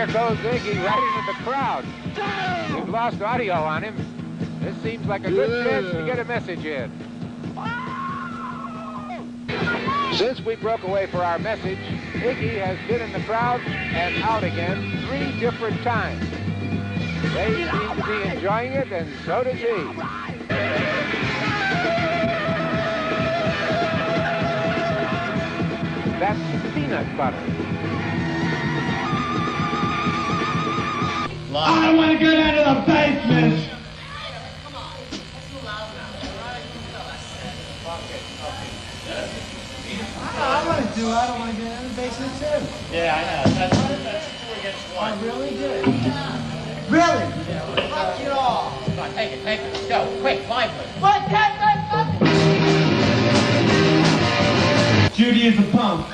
There goes Iggy right into the crowd. We've lost audio on him. This seems like a good chance to get a message in. Since we broke away for our message, Iggy has been in the crowd and out again 3 different times. They seem to be enjoying it, and so does he. That's peanut butter. I want to go down to the basement. I want to do it. I don't want to get in the basement too. Yeah, I know. That's 4 against 1. Oh, really? Good. Really? Yeah, fuck you all. Come on, take it. Let's go. Quick, lively. What? Judy is a punk.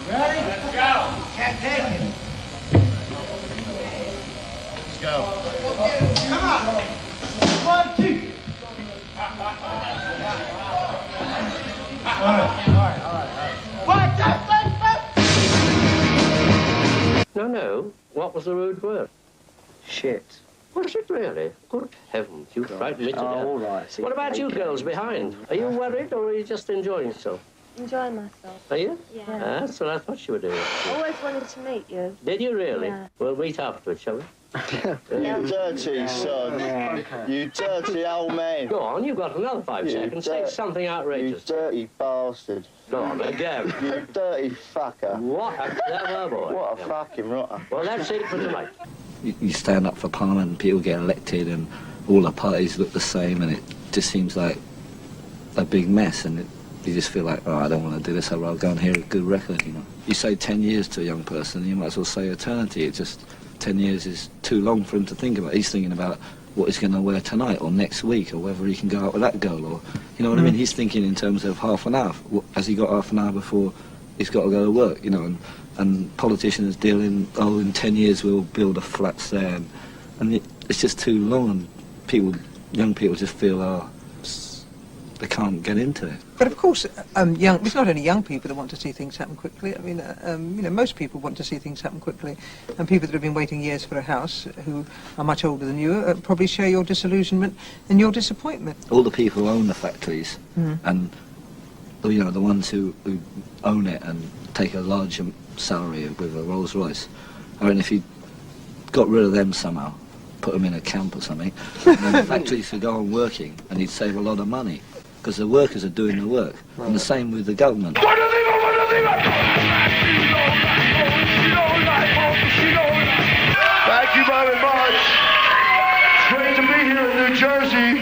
Ready? Let's go. Can't take it. Let's go. Come on. 1, 2. All right. What? No. What was the rude word? Shit. Was it really? Good heavens, you frightened me to death. All right. What about you girls behind? Are you worried or are you just enjoying yourself? Enjoying myself. Are you? Yeah. That's what I thought you were doing. I always wanted to meet you. Did you really? Yeah. We'll meet afterwards, shall we? You dirty son. You dirty old man. Go on, you've got another 5 seconds. Say something You outrageous. dirty bastard. Go on, again. You dirty fucker. What a clever boy. What a fucking rotter. Well, that's it for tonight. You stand up for Parliament and people get elected and all the parties look the same and it just seems like a big mess and you just feel like, oh, I don't want to do this, I'd rather go and hear a good record, you know. You say 10 years to a young person, you might as well say eternity. It just, 10 years is too long for him to think about. He's thinking about what he's going to wear tonight or next week or whether he can go out with that girl or, you know what I mean? He's thinking in terms of half an hour. Has he got half an hour before he's got to go to work, you know? And politicians dealing, oh, in 10 years we'll build a flats there. And it's just too long and young people just feel, oh, they can't get into it. But of course, it's not only young people that want to see things happen quickly. I mean, most people want to see things happen quickly. And people that have been waiting years for a house, who are much older than you, probably share your disillusionment and your disappointment. All the people who own the factories and, you know, the ones who own it and take a large salary with a Rolls Royce. I mean, if you got rid of them somehow, put them in a camp or something, then the factories could go on working and you'd save a lot of money because the workers are doing the work. Right. And the same with the government. Thank you very much. It's great to be here in New Jersey.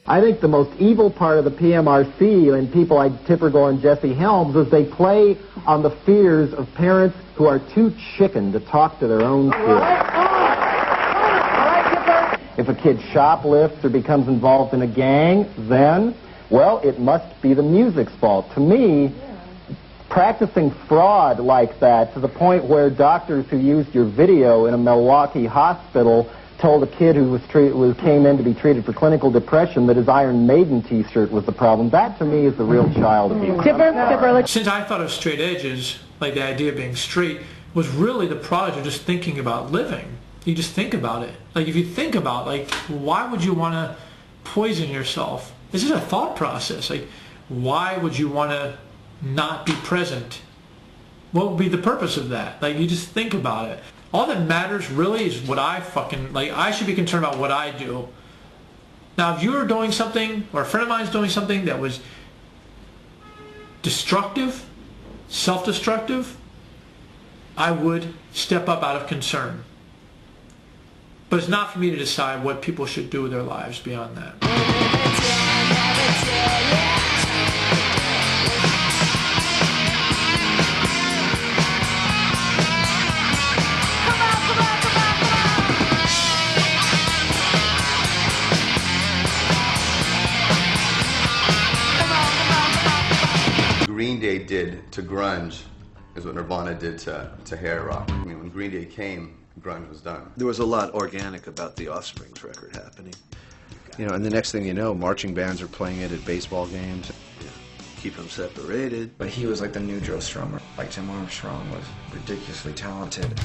I think the most evil part of the PMRC and people like Tippergore and Jesse Helms is they play on the fears of parents who are too chicken to talk to their own kids. If a kid shoplifts or becomes involved in a gang, then, well, it must be the music's fault. To me, practicing fraud like that to the point where doctors who used your video in a Milwaukee hospital told a kid who came in to be treated for clinical depression that his Iron Maiden T-shirt was the problem. That, to me, is the real child abuse. Since I thought of straight edges, like the idea of being straight, was really the product of just thinking about living. You just think about it. Like, if you think about, like, why would you want to poison yourself? This is a thought process. Like, why would you want to not be present? What would be the purpose of that? Like, you just think about it. All that matters really is what I fucking, like, I should be concerned about what I do. Now, if you're doing something, or a friend of mine's doing something that was destructive, self-destructive, I would step up out of concern. But it's not for me to decide what people should do with their lives beyond that. Green Day did to grunge is what Nirvana did to hair rock. I mean, when Green Day came, grunge was done. There was a lot organic about the Offspring's record happening. You know, and the next thing you know, marching bands are playing it at baseball games. Yeah. Keep them separated. But he was like the new Joe Strummer. Like Tim Armstrong was ridiculously talented.